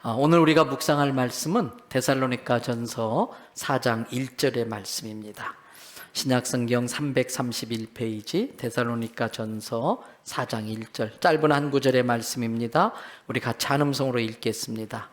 오늘 우리가 묵상할 말씀은 데살로니가전서 4장 1절의 말씀입니다. 신약성경 331페이지 데살로니가전서 4장 1절, 짧은 한 구절의 말씀입니다. 우리 같이 한 음성으로 읽겠습니다.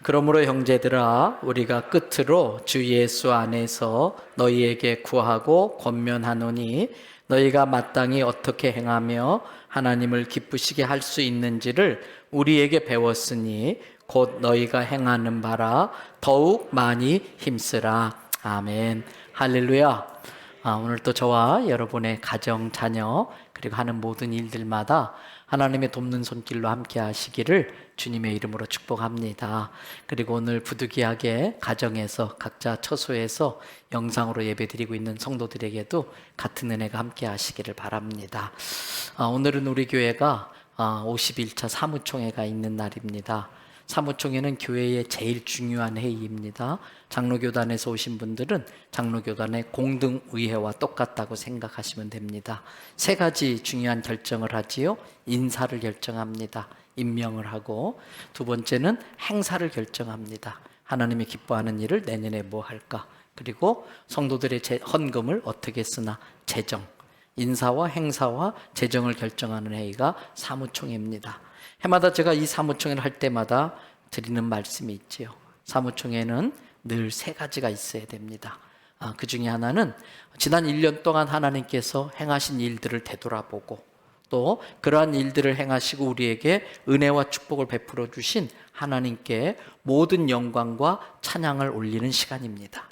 그러므로 형제들아, 우리가 끝으로 주 예수 안에서 너희에게 구하고 권면하노니 너희가 마땅히 어떻게 행하며 하나님을 기쁘시게 할 수 있는지를 우리에게 배웠으니 곧 너희가 행하는 바라 더욱 많이 힘쓰라. 아멘. 할렐루야. 오늘 또 저와 여러분의 가정, 자녀, 그리고 하는 모든 일들마다 하나님의 돕는 손길로 함께 하시기를 주님의 이름으로 축복합니다. 그리고 오늘 부득이하게 가정에서 각자 처소에서 영상으로 예배드리고 있는 성도들에게도 같은 은혜가 함께 하시기를 바랍니다. 오늘은 우리 교회가 51차 사무총회가 있는 날입니다. 사무총회는 교회의 제일 중요한 회의입니다. 장로교단에서 오신 분들은 장로교단의 공동의회와 똑같다고 생각하시면 됩니다. 세 가지 중요한 결정을 하지요. 인사를 결정합니다. 임명을 하고, 두 번째는 행사를 결정합니다. 하나님이 기뻐하는 일을 내년에 뭐 할까? 그리고 성도들의 헌금을 어떻게 쓰나? 재정. 인사와 행사와 재정을 결정하는 회의가 사무총회입니다. 해마다 제가 이 사무총회를 할 때마다 드리는 말씀이 있지요. 사무총회는 늘 세 가지가 있어야 됩니다. 그 중에 하나는 지난 1년 동안 하나님께서 행하신 일들을 되돌아보고, 또 그러한 일들을 행하시고 우리에게 은혜와 축복을 베풀어 주신 하나님께 모든 영광과 찬양을 올리는 시간입니다.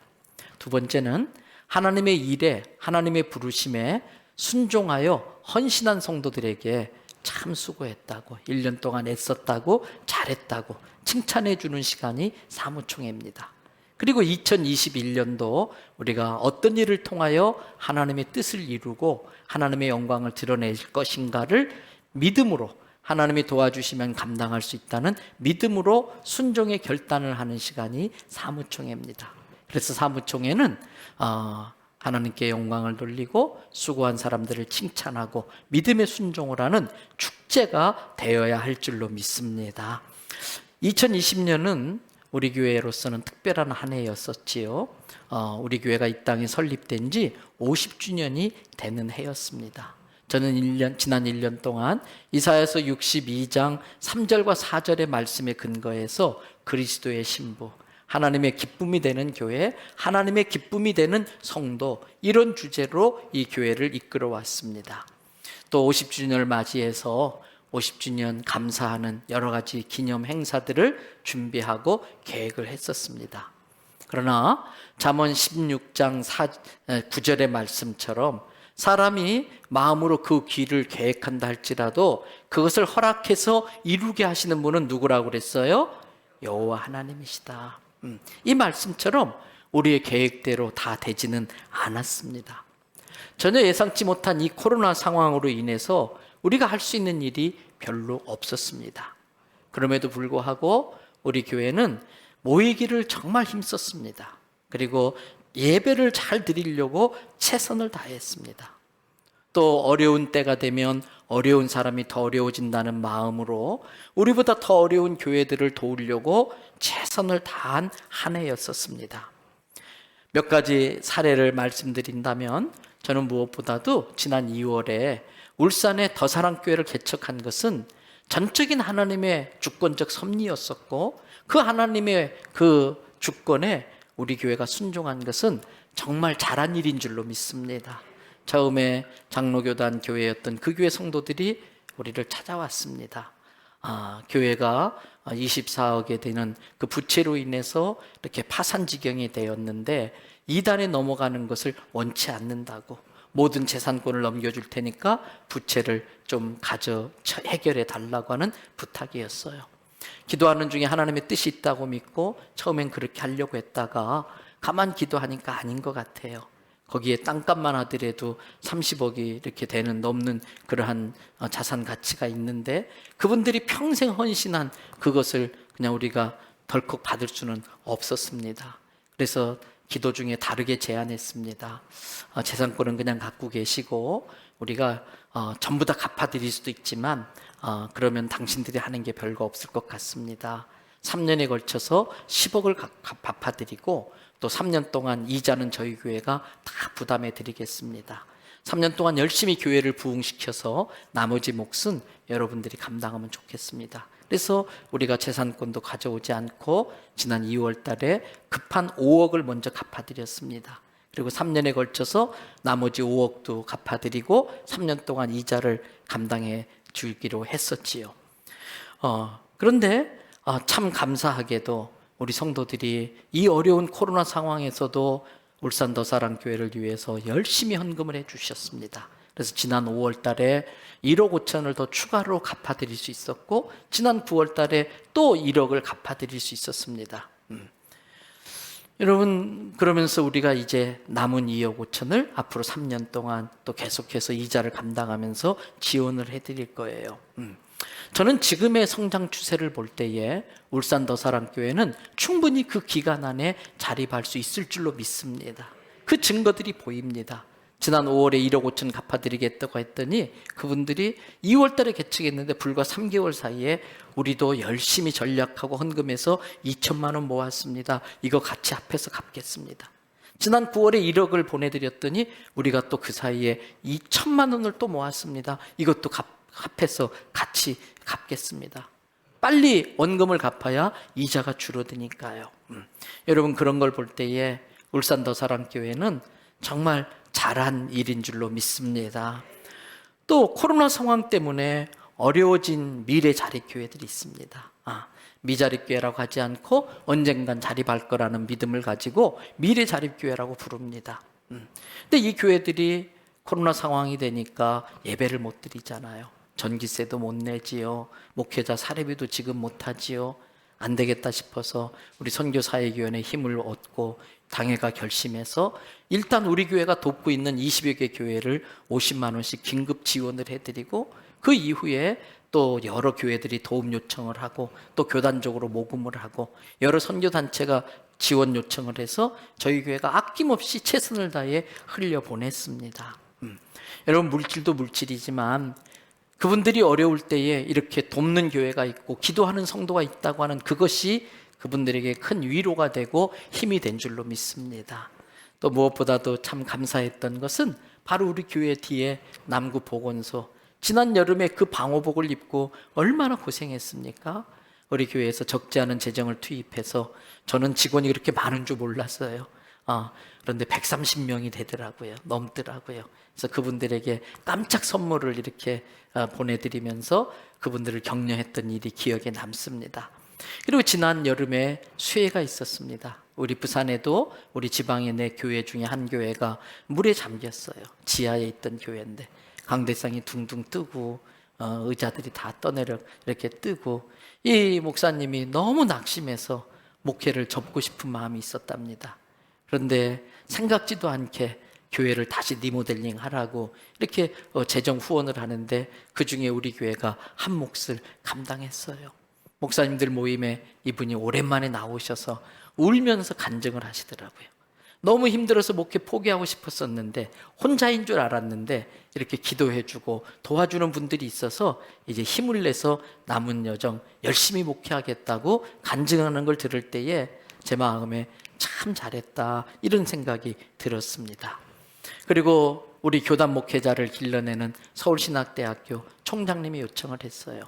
두 번째는 하나님의 일에, 하나님의 부르심에 순종하여 헌신한 성도들에게 참 수고했다고, 1년 동안 애썼다고, 잘했다고 칭찬해 주는 시간이 사무총회입니다. 그리고 2021년도 우리가 어떤 일을 통하여 하나님의 뜻을 이루고 하나님의 영광을 드러낼 것인가를 믿음으로, 하나님이 도와주시면 감당할 수 있다는 믿음으로 순종의 결단을 하는 시간이 사무총회입니다. 그래서 사무총회는 하나님께 영광을 돌리고 수고한 사람들을 칭찬하고 믿음의 순종을 하는 축제가 되어야 할 줄로 믿습니다. 2020년은 우리 교회로서는 특별한 한 해였었지요. 우리 교회가 이 땅에 설립된 지 50주년이 되는 해였습니다. 저는 지난 1년 동안 이사야서 62장 3절과 4절의 말씀에 근거해서 그리스도의 신부, 하나님의 기쁨이 되는 교회, 하나님의 기쁨이 되는 성도, 이런 주제로 이 교회를 이끌어 왔습니다. 또 50주년을 맞이해서 50주년 감사하는 여러 가지 기념 행사들을 준비하고 계획을 했었습니다. 그러나 잠언 16장 9절의 말씀처럼 사람이 마음으로 그 길을 계획한다 할지라도 그것을 허락해서 이루게 하시는 분은 누구라고 그랬어요? 여호와 하나님이시다. 이 말씀처럼 우리의 계획대로 다 되지는 않았습니다. 전혀 예상치 못한 이 코로나 상황으로 인해서 우리가 할 수 있는 일이 별로 없었습니다. 그럼에도 불구하고 우리 교회는 모이기를 정말 힘썼습니다. 그리고 예배를 잘 드리려고 최선을 다했습니다. 또 어려운 때가 되면 어려운 사람이 더 어려워진다는 마음으로 우리보다 더 어려운 교회들을 도우려고 최선을 다한 한 해였었습니다. 몇 가지 사례를 말씀드린다면, 저는 무엇보다도 지난 2월에 울산의 더사랑교회를 개척한 것은 전적인 하나님의 주권적 섭리였었고, 그 하나님의 그 주권에 우리 교회가 순종한 것은 정말 잘한 일인 줄로 믿습니다. 처음에 장로교단 교회였던 그 교회 성도들이 우리를 찾아왔습니다. 교회가 24억에 되는 그 부채로 인해서 이렇게 파산 지경이 되었는데 이단에 넘어가는 것을 원치 않는다고, 모든 재산권을 넘겨줄 테니까 부채를 좀 해결해 달라고 하는 부탁이었어요. 기도하는 중에 하나님의 뜻이 있다고 믿고 처음엔 그렇게 하려고 했다가 가만 기도하니까 아닌 것 같아요. 거기에 땅값만 하더라도 30억이 이렇게 넘는 그러한 자산 가치가 있는데 그분들이 평생 헌신한 그것을 그냥 우리가 덜컥 받을 수는 없었습니다. 그래서 기도 중에 다르게 제안했습니다. 재산권은 그냥 갖고 계시고 우리가 전부 다 갚아드릴 수도 있지만 그러면 당신들이 하는 게 별거 없을 것 같습니다. 3년에 걸쳐서 10억을 갚아드리고 또 3년 동안 이자는 저희 교회가 다 부담해 드리겠습니다. 3년 동안 열심히 교회를 부흥시켜서 나머지 몫은 여러분들이 감당하면 좋겠습니다. 그래서 우리가 재산권도 가져오지 않고 지난 2월 달에 급한 5억을 먼저 갚아드렸습니다. 그리고 3년에 걸쳐서 나머지 5억도 갚아드리고 3년 동안 이자를 감당해 주기로 했었지요. 그런데 참 감사하게도 우리 성도들이 이 어려운 코로나 상황에서도 울산 더사랑교회를 위해서 열심히 헌금을 해주셨습니다. 그래서 지난 5월 달에 1억 5천을 더 추가로 갚아드릴 수 있었고 지난 9월 달에 또 1억을 갚아드릴 수 있었습니다. 여러분, 그러면서 우리가 이제 남은 2억 5천을 앞으로 3년 동안 또 계속해서 이자를 감당하면서 지원을 해드릴 거예요. 저는 지금의 성장 추세를 볼 때에 울산 더사랑교회는 충분히 그 기간 안에 자립할 수 있을 줄로 믿습니다. 그 증거들이 보입니다. 지난 5월에 1억 5천 갚아드리겠다고 했더니 그분들이 2월 달에 개척했는데 불과 3개월 사이에 우리도 열심히 전략하고 헌금해서 2천만 원 모았습니다. 이거 같이 합해서 갚겠습니다. 지난 9월에 1억을 보내드렸더니 우리가 또 그 사이에 2천만 원을 또 모았습니다. 이것도 합해서 같이 갚겠습니다. 빨리 원금을 갚아야 이자가 줄어드니까요. 여러분, 그런 걸 볼 때에 울산 더사랑교회는 정말 잘한 일인 줄로 믿습니다. 또 코로나 상황 때문에 어려워진 미래 자립교회들이 있습니다. 미자립교회라고 하지 않고 언젠간 자립할 거라는 믿음을 가지고 미래 자립교회라고 부릅니다. 근데 이 교회들이 코로나 상황이 되니까 예배를 못 드리잖아요. 전기세도 못 내지요. 목회자 사례비도 지금 못 하지요. 안 되겠다 싶어서 우리 선교사회위원회 힘을 얻고 당회가 결심해서 일단 우리 교회가 돕고 있는 20여 개 교회를 50만 원씩 긴급 지원을 해드리고 그 이후에 또 여러 교회들이 도움 요청을 하고 또 교단적으로 모금을 하고 여러 선교단체가 지원 요청을 해서 저희 교회가 아낌없이 최선을 다해 흘려보냈습니다. 여러분, 물질도 물질이지만 그분들이 어려울 때에 이렇게 돕는 교회가 있고 기도하는 성도가 있다고 하는 그것이 그분들에게 큰 위로가 되고 힘이 된 줄로 믿습니다. 또 무엇보다도 참 감사했던 것은 바로 우리 교회 뒤에 남구 보건소, 지난 여름에 그 방호복을 입고 얼마나 고생했습니까? 우리 교회에서 적지 않은 재정을 투입해서 저는 직원이 그렇게 많은 줄 몰랐어요. 그런데 130명이 되더라고요. 넘더라고요. 그래서 그분들에게 깜짝 선물을 이렇게 보내드리면서 그분들을 격려했던 일이 기억에 남습니다. 그리고 지난 여름에 수해가 있었습니다. 우리 부산에도 우리 지방의 내 교회 중에 한 교회가 물에 잠겼어요. 지하에 있던 교회인데 강대상이 둥둥 뜨고 의자들이 다 떠내려 이렇게 뜨고 이 목사님이 너무 낙심해서 목회를 접고 싶은 마음이 있었답니다. 그런데 생각지도 않게 교회를 다시 리모델링 하라고 이렇게 재정 후원을 하는데 그중에 우리 교회가 한 몫을 감당했어요. 목사님들 모임에 이분이 오랜만에 나오셔서 울면서 간증을 하시더라고요. 너무 힘들어서 목회 포기하고 싶었었는데 혼자인 줄 알았는데 이렇게 기도해주고 도와주는 분들이 있어서 이제 힘을 내서 남은 여정 열심히 목회하겠다고 간증하는 걸 들을 때에 제 마음에 참 잘했다 이런 생각이 들었습니다. 그리고 우리 교단 목회자를 길러내는 서울신학대학교 총장님이 요청을 했어요.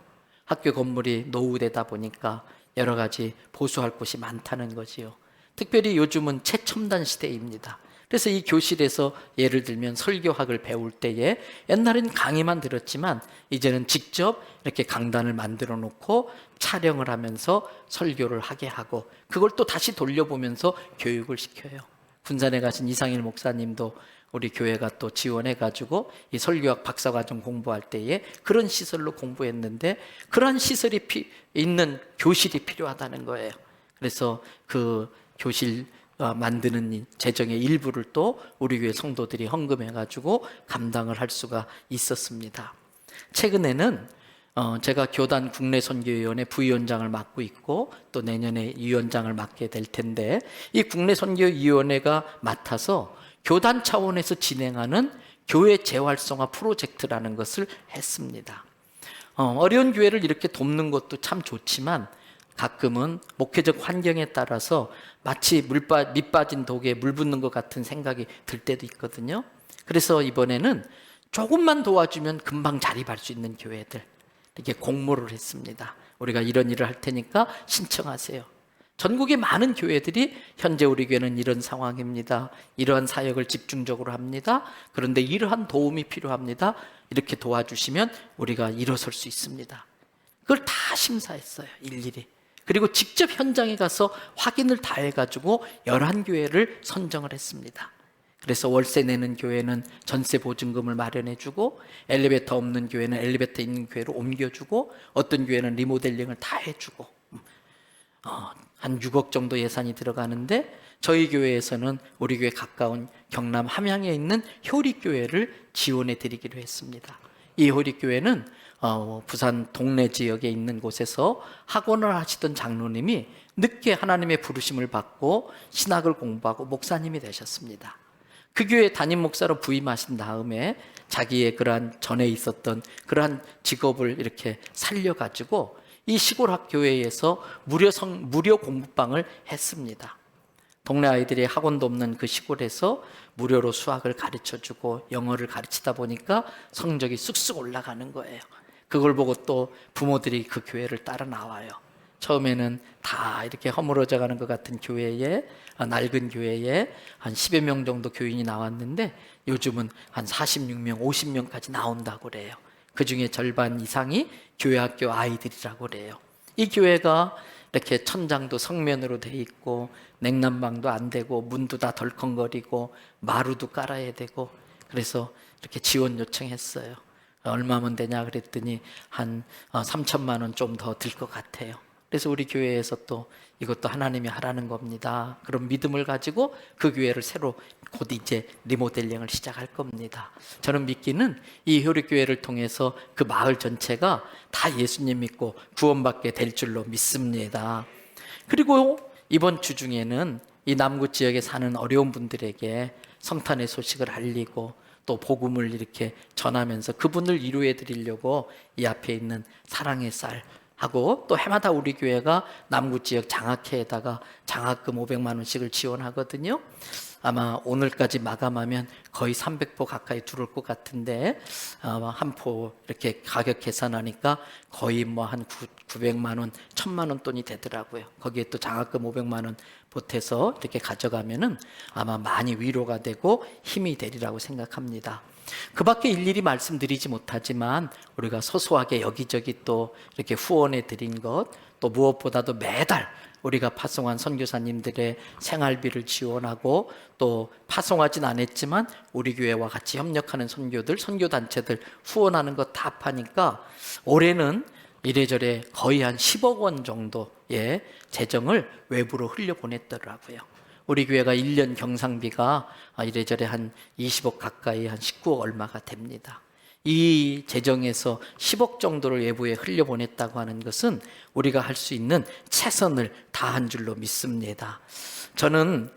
학교 건물이 노후되다 보니까 여러 가지 보수할 곳이 많다는 거지요. 특별히 요즘은 최첨단 시대입니다. 그래서 이 교실에서 예를 들면 설교학을 배울 때에 옛날엔 강의만 들었지만 이제는 직접 이렇게 강단을 만들어 놓고 촬영을 하면서 설교를 하게 하고 그걸 또 다시 돌려보면서 교육을 시켜요. 군산에 가신 이상일 목사님도 우리 교회가 또 지원해가지고 이 설교학 박사과정 공부할 때에 그런 시설로 공부했는데 그러한 시설이 있는 교실이 필요하다는 거예요. 그래서 그 교실 만드는 재정의 일부를 또 우리 교회 성도들이 헌금해가지고 감당을 할 수가 있었습니다. 최근에는 제가 교단 국내선교위원회 부위원장을 맡고 있고 또 내년에 위원장을 맡게 될 텐데 이 국내선교위원회가 맡아서 교단 차원에서 진행하는 교회 재활성화 프로젝트라는 것을 했습니다. 어려운 교회를 이렇게 돕는 것도 참 좋지만 가끔은 목회적 환경에 따라서 마치 밑 빠진 독에 물 붓는 것 같은 생각이 들 때도 있거든요. 그래서 이번에는 조금만 도와주면 금방 자립할 수 있는 교회들, 이렇게 공모를 했습니다. 우리가 이런 일을 할 테니까 신청하세요. 전국의 많은 교회들이 현재 우리 교회는 이런 상황입니다. 이러한 사역을 집중적으로 합니다. 그런데 이러한 도움이 필요합니다. 이렇게 도와주시면 우리가 일어설 수 있습니다. 그걸 다 심사했어요, 일일이. 그리고 직접 현장에 가서 확인을 다 해가지고 11교회를 선정을 했습니다. 그래서 월세 내는 교회는 전세 보증금을 마련해주고, 엘리베이터 없는 교회는 엘리베이터 있는 교회로 옮겨주고, 어떤 교회는 리모델링을 다 해주고, 한 6억 정도 예산이 들어가는데, 저희 교회에서는 우리 교회 가까운 경남 함양에 있는 효리교회를 지원해 드리기로 했습니다. 이 효리교회는 부산 동래 지역에 있는 곳에서 학원을 하시던 장로님이 늦게 하나님의 부르심을 받고 신학을 공부하고 목사님이 되셨습니다. 그 교회 담임 목사로 부임하신 다음에 자기의 그러한 전에 있었던 그러한 직업을 이렇게 살려가지고 이 시골 학교회에서 무료 공부방을 했습니다. 동네 아이들이 학원도 없는 그 시골에서 무료로 수학을 가르쳐주고 영어를 가르치다 보니까 성적이 쑥쑥 올라가는 거예요. 그걸 보고 또 부모들이 그 교회를 따라 나와요. 처음에는 다 이렇게 허물어져 가는 것 같은 교회에, 낡은 교회에 한 10여 명 정도 교인이 나왔는데 요즘은 한 46명, 50명까지 나온다고 그래요. 그 중에 절반 이상이 교회 학교 아이들이라고 그래요. 이 교회가 이렇게 천장도 성면으로 돼 있고 냉난방도 안 되고 문도 다 덜컹거리고 마루도 깔아야 되고, 그래서 이렇게 지원 요청했어요. 얼마면 되냐 그랬더니 한 3천만 원 좀 더 들 것 같아요. 그래서 우리 교회에서 또 이것도 하나님이 하라는 겁니다. 그런 믿음을 가지고 그 교회를 새로 곧 이제 리모델링을 시작할 겁니다. 저는 믿기는 이 효리교회를 통해서 그 마을 전체가 다 예수님 믿고 구원받게 될 줄로 믿습니다. 그리고 이번 주 중에는 이 남구 지역에 사는 어려운 분들에게 성탄의 소식을 알리고 또 복음을 이렇게 전하면서 그분을 위로해 드리려고 이 앞에 있는 사랑의 쌀 하고, 또 해마다 우리 교회가 남구 지역 장학회에다가 장학금 500만 원씩을 지원하거든요. 아마 오늘까지 마감하면 거의 300포 가까이 들어올 것 같은데, 한 포 이렇게 가격 계산하니까 거의 뭐 한 900만 원, 1000만 원 돈이 되더라고요. 거기에 또 장학금 500만 원 보태서 이렇게 가져가면은 아마 많이 위로가 되고 힘이 되리라고 생각합니다. 그 밖에 일일이 말씀드리지 못하지만 우리가 소소하게 여기저기 또 이렇게 후원해 드린 것, 또 무엇보다도 매달 우리가 파송한 선교사님들의 생활비를 지원하고, 또 파송하진 않았지만 우리 교회와 같이 협력하는 선교들, 선교단체들 후원하는 것 다 합하니까 올해는 이래저래 거의 한 10억 원 정도의 재정을 외부로 흘려보냈더라고요. 우리 교회가 1년 경상비가 이래저래 한 20억 가까이, 한 19억 얼마가 됩니다. 이 재정에서 10억 정도를 외부에 흘려보냈다고 하는 것은 우리가 할 수 있는 최선을 다한 줄로 믿습니다. 저는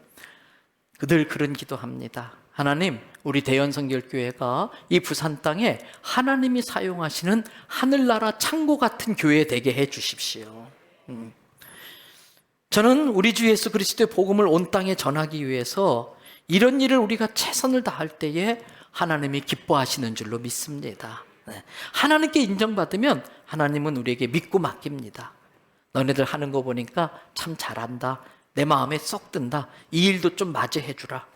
늘 그런 기도합니다. 하나님, 우리 대연성결교회가 이 부산 땅에 하나님이 사용하시는 하늘나라 창고 같은 교회 되게 해 주십시오. 저는 우리 주 예수 그리스도의 복음을 온 땅에 전하기 위해서 이런 일을 우리가 최선을 다할 때에 하나님이 기뻐하시는 줄로 믿습니다. 하나님께 인정받으면 하나님은 우리에게 믿고 맡깁니다. 너네들 하는 거 보니까 참 잘한다, 내 마음에 쏙 든다, 이 일도 좀 마저 해주라.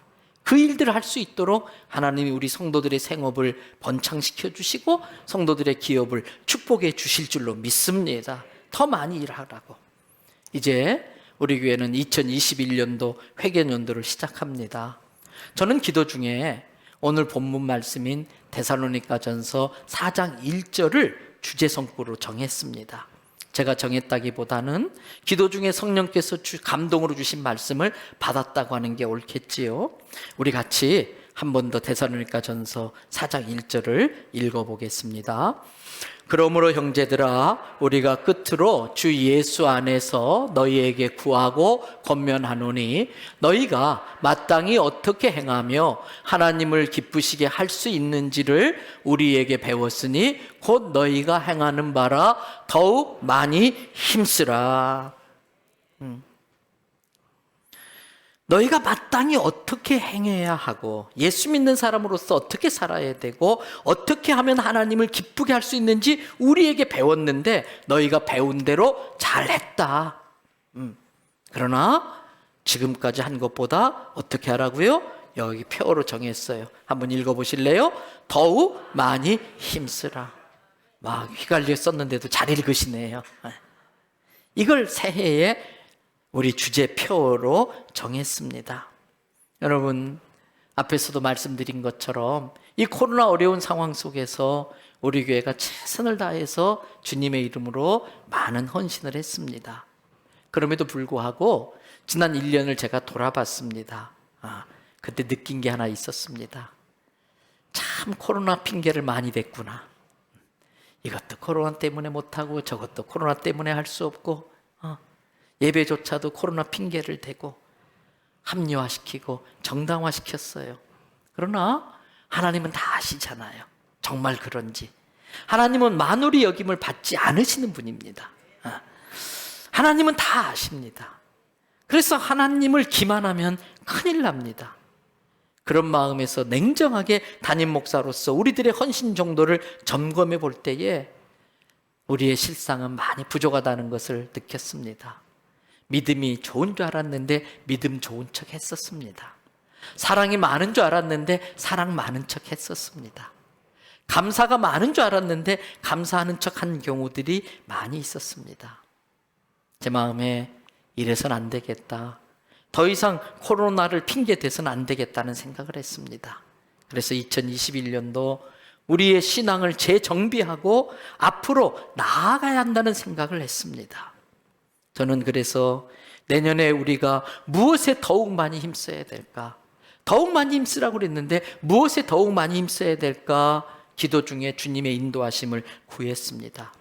그 일들을 할 수 있도록 하나님이 우리 성도들의 생업을 번창시켜 주시고 성도들의 기업을 축복해 주실 줄로 믿습니다. 더 많이 일하라고. 이제 우리 교회는 2021년도 회개년도를 시작합니다. 저는 기도 중에 오늘 본문 말씀인 데살로니가전서 4장 1절을 주제 성구로 정했습니다. 제가 정했다기보다는 기도 중에 성령께서 감동으로 주신 말씀을 받았다고 하는 게 옳겠지요. 우리 같이 한 번 더 데살로니가전서 4장 1절을 읽어보겠습니다. 그러므로 형제들아, 우리가 끝으로 주 예수 안에서 너희에게 구하고 권면하노니 너희가 마땅히 어떻게 행하며 하나님을 기쁘시게 할 수 있는지를 우리에게 배웠으니 곧 너희가 행하는 바라 더욱 많이 힘쓰라. 너희가 마땅히 어떻게 행해야 하고 예수 믿는 사람으로서 어떻게 살아야 되고 어떻게 하면 하나님을 기쁘게 할 수 있는지 우리에게 배웠는데 너희가 배운 대로 잘했다. 그러나 지금까지 한 것보다 어떻게 하라고요? 여기 표로 정했어요. 한번 읽어보실래요? 더욱 많이 힘쓰라. 막 휘갈려 썼는데도 잘 읽으시네요. 이걸 새해에 우리 주제표로 정했습니다. 여러분, 앞에서도 말씀드린 것처럼 이 코로나 어려운 상황 속에서 우리 교회가 최선을 다해서 주님의 이름으로 많은 헌신을 했습니다. 그럼에도 불구하고 지난 1년을 제가 돌아봤습니다. 그때 느낀 게 하나 있었습니다. 참 코로나 핑계를 많이 댔구나. 이것도 코로나 때문에 못하고 저것도 코로나 때문에 할 수 없고 예배조차도 코로나 핑계를 대고 합리화시키고 정당화시켰어요. 그러나 하나님은 다 아시잖아요. 정말 그런지. 하나님은 만홀히 여김을 받지 않으시는 분입니다. 하나님은 다 아십니다. 그래서 하나님을 기만하면 큰일 납니다. 그런 마음에서 냉정하게 담임 목사로서 우리들의 헌신 정도를 점검해 볼 때에 우리의 실상은 많이 부족하다는 것을 느꼈습니다. 믿음이 좋은 줄 알았는데 믿음 좋은 척 했었습니다. 사랑이 많은 줄 알았는데 사랑 많은 척 했었습니다. 감사가 많은 줄 알았는데 감사하는 척 한 경우들이 많이 있었습니다. 제 마음에 이래선 안 되겠다. 더 이상 코로나를 핑계 대서는 안 되겠다는 생각을 했습니다. 그래서 2021년도 우리의 신앙을 재정비하고 앞으로 나아가야 한다는 생각을 했습니다. 저는 그래서 내년에 우리가 무엇에 더욱 많이 힘써야 될까? 더욱 많이 힘쓰라고 그랬는데 무엇에 더욱 많이 힘써야 될까? 기도 중에 주님의 인도하심을 구했습니다.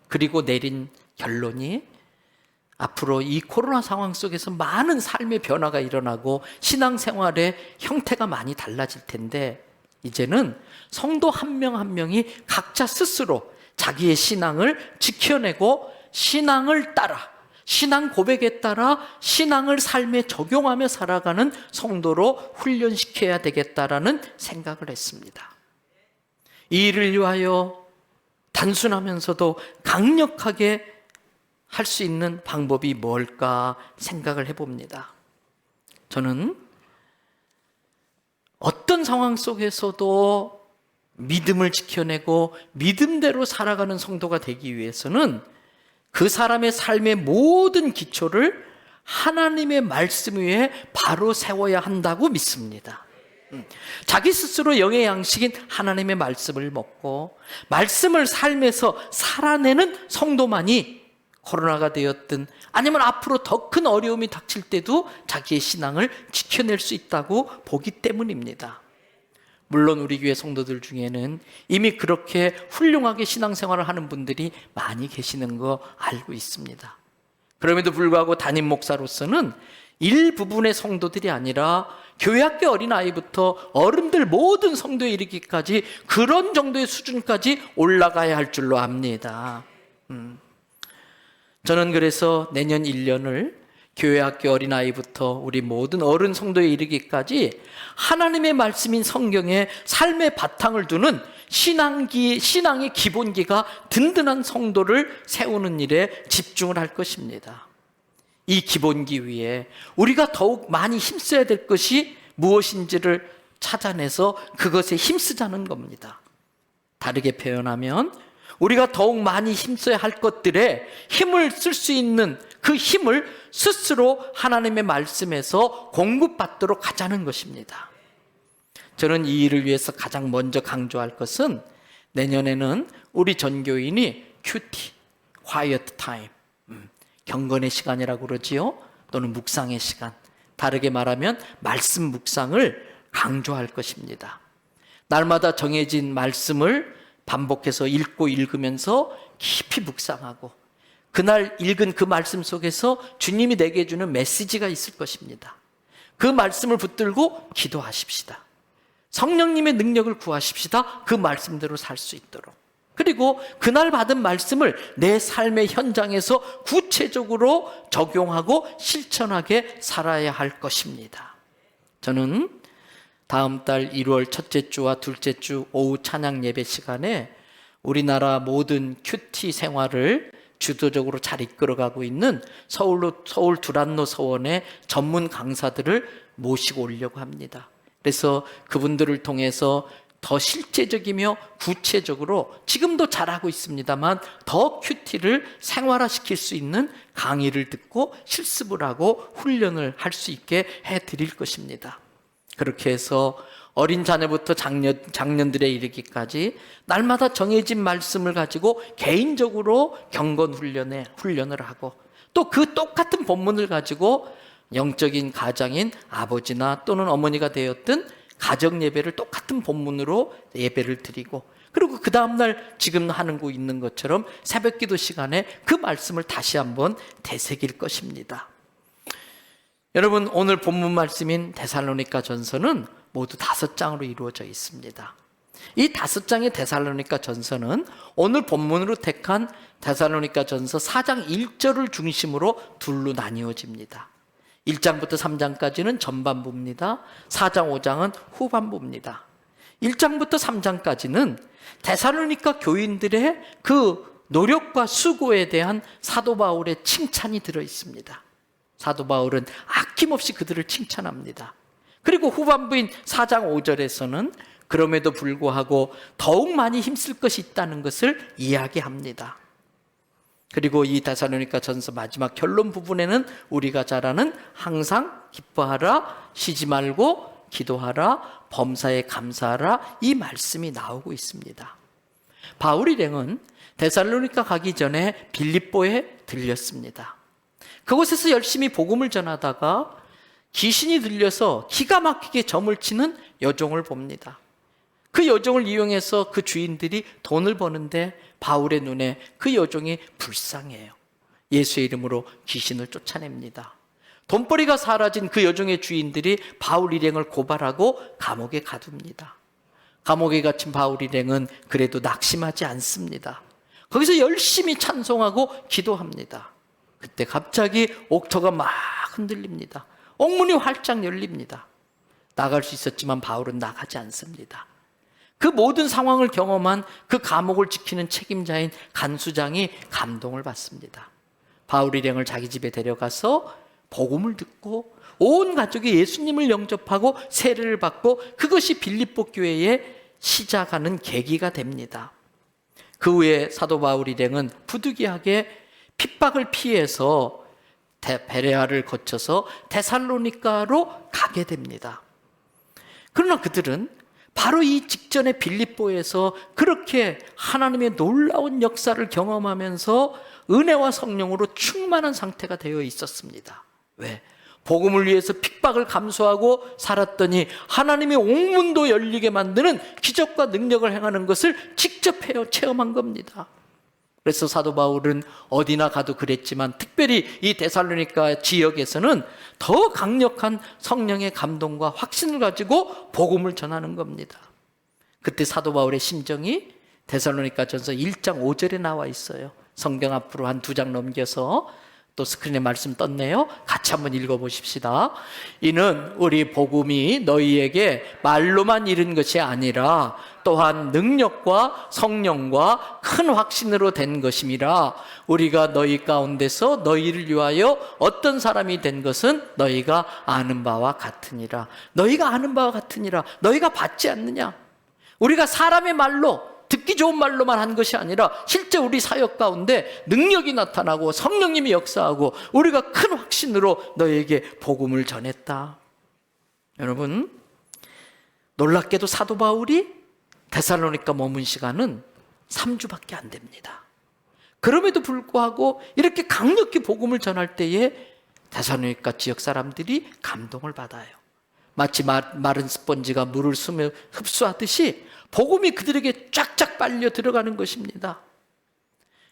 그리고 내린 결론이 앞으로 이 코로나 상황 속에서 많은 삶의 변화가 일어나고 신앙생활의 형태가 많이 달라질 텐데 이제는 성도 한 명 한 명이 각자 스스로 자기의 신앙을 지켜내고 신앙을 따라, 신앙 고백에 따라 신앙을 삶에 적용하며 살아가는 성도로 훈련시켜야 되겠다라는 생각을 했습니다. 이 일을 위하여 단순하면서도 강력하게 할 수 있는 방법이 뭘까 생각을 해봅니다. 저는 어떤 상황 속에서도 믿음을 지켜내고 믿음대로 살아가는 성도가 되기 위해서는 그 사람의 삶의 모든 기초를 하나님의 말씀 위에 바로 세워야 한다고 믿습니다. 자기 스스로 영의 양식인 하나님의 말씀을 먹고 말씀을 삶에서 살아내는 성도만이 코로나가 되었든 아니면 앞으로 더 큰 어려움이 닥칠 때도 자기의 신앙을 지켜낼 수 있다고 보기 때문입니다. 물론 우리 교회 성도들 중에는 이미 그렇게 훌륭하게 신앙생활을 하는 분들이 많이 계시는 거 알고 있습니다. 그럼에도 불구하고 담임 목사로서는 일부분의 성도들이 아니라 교회학교 어린아이부터 어른들 모든 성도에 이르기까지 그런 정도의 수준까지 올라가야 할 줄로 압니다. 저는 그래서 내년 1년을 교회학교 어린아이부터 우리 모든 어른 성도에 이르기까지 하나님의 말씀인 성경에 삶의 바탕을 두는 신앙의 기본기가 든든한 성도를 세우는 일에 집중을 할 것입니다. 이 기본기 위에 우리가 더욱 많이 힘써야 될 것이 무엇인지를 찾아내서 그것에 힘쓰자는 겁니다. 다르게 표현하면 우리가 더욱 많이 힘써야 할 것들에 힘을 쓸 수 있는 그 힘을 스스로 하나님의 말씀에서 공급받도록 하자는 것입니다. 저는 이 일을 위해서 가장 먼저 강조할 것은 내년에는 우리 전교인이 큐티, quiet time, 경건의 시간이라고 그러지요. 또는 묵상의 시간, 다르게 말하면 말씀 묵상을 강조할 것입니다. 날마다 정해진 말씀을 반복해서 읽고 읽으면서 깊이 묵상하고 그날 읽은 그 말씀 속에서 주님이 내게 주는 메시지가 있을 것입니다. 그 말씀을 붙들고 기도하십시다. 성령님의 능력을 구하십시다. 그 말씀대로 살 수 있도록. 그리고 그날 받은 말씀을 내 삶의 현장에서 구체적으로 적용하고 실천하게 살아야 할 것입니다. 저는 다음 달 1월 첫째 주와 둘째 주 오후 찬양 예배 시간에 우리나라 모든 큐티 생활을 주도적으로 잘 이끌어가고 있는 서울 두란노 서원의 전문 강사들을 모시고 오려고 합니다. 그래서 그분들을 통해서 더 실제적이며 구체적으로 지금도 잘하고 있습니다만 더 큐티를 생활화시킬 수 있는 강의를 듣고 실습을 하고 훈련을 할 수 있게 해드릴 것입니다. 그렇게 해서 어린 자녀부터 장년들에 이르기까지 날마다 정해진 말씀을 가지고 개인적으로 경건 훈련을 하고 또 그 똑같은 본문을 가지고 영적인 가장인 아버지나 또는 어머니가 되었든 가정 예배를 똑같은 본문으로 예배를 드리고 그리고 그 다음날 지금 하는 거 있는 것처럼 새벽 기도 시간에 그 말씀을 다시 한번 되새길 것입니다. 여러분, 오늘 본문 말씀인 데살로니가 전서는 모두 5장으로 이루어져 있습니다. 이 5장의 데살로니가 전서는 오늘 본문으로 택한 데살로니가 전서 4장 1절을 중심으로 둘로 나뉘어집니다. 1장부터 3장까지는 전반부입니다. 4장 5장은 후반부입니다. 1장부터 3장까지는 데살로니가 교인들의 그 노력과 수고에 대한 사도 바울의 칭찬이 들어 있습니다. 사도 바울은 아낌없이 그들을 칭찬합니다. 그리고 후반부인 4장 5절에서는 그럼에도 불구하고 더욱 많이 힘쓸 것이 있다는 것을 이야기합니다. 그리고 이 데살로니가 전서 마지막 결론 부분에는 우리가 잘 아는 항상 기뻐하라, 쉬지 말고 기도하라, 범사에 감사하라 이 말씀이 나오고 있습니다. 바울 일행은 데살로니가 가기 전에 빌립보에 들렸습니다. 그곳에서 열심히 복음을 전하다가 귀신이 들려서 기가 막히게 점을 치는 여종을 봅니다. 그 여종을 이용해서 그 주인들이 돈을 버는데 바울의 눈에 그 여종이 불쌍해요. 예수의 이름으로 귀신을 쫓아냅니다. 돈벌이가 사라진 그 여종의 주인들이 바울 일행을 고발하고 감옥에 가둡니다. 감옥에 갇힌 바울 일행은 그래도 낙심하지 않습니다. 거기서 열심히 찬송하고 기도합니다. 그때 갑자기 옥토가 막 흔들립니다. 옥문이 활짝 열립니다. 나갈 수 있었지만 바울은 나가지 않습니다. 그 모든 상황을 경험한 그 감옥을 지키는 책임자인 간수장이 감동을 받습니다. 바울 일행을 자기 집에 데려가서 복음을 듣고 온 가족이 예수님을 영접하고 세례를 받고 그것이 빌립보 교회의 시작하는 계기가 됩니다. 그 후에 사도 바울 일행은 부득이하게 핍박을 피해서 베레아를 거쳐서 데살로니가로 가게 됩니다. 그러나 그들은 바로 이 직전에 빌립보에서 그렇게 하나님의 놀라운 역사를 경험하면서 은혜와 성령으로 충만한 상태가 되어 있었습니다. 왜? 복음을 위해서 핍박을 감수하고 살았더니 하나님의 옥문도 열리게 만드는 기적과 능력을 행하는 것을 직접 체험한 겁니다. 그래서 사도 바울은 어디나 가도 그랬지만 특별히 이 데살로니가 지역에서는 더 강력한 성령의 감동과 확신을 가지고 복음을 전하는 겁니다. 그때 사도 바울의 심정이 데살로니가 전서 1장 5절에 나와 있어요. 성경 앞으로 한 2장 넘겨서 또 스크린에 말씀 떴네요. 같이 한번 읽어보십시다. 이는 우리 복음이 너희에게 말로만 이른 것이 아니라 또한 능력과 성령과 큰 확신으로 된 것임이라. 우리가 너희 가운데서 너희를 위하여 어떤 사람이 된 것은 너희가 아는 바와 같으니라. 너희가 아는 바와 같으니라. 너희가 받지 않느냐? 우리가 사람의 말로 듣기 좋은 말로만 한 것이 아니라 실제 우리 사역 가운데 능력이 나타나고 성령님이 역사하고 우리가 큰 확신으로 너희에게 복음을 전했다. 여러분, 놀랍게도 사도 바울이 데살로니가 머문 시간은 3주밖에 안 됩니다. 그럼에도 불구하고 이렇게 강력히 복음을 전할 때에 데살로니가 지역 사람들이 감동을 받아요. 마치 마른 스펀지가 물을 흡수하듯이 복음이 그들에게 쫙쫙 빨려 들어가는 것입니다.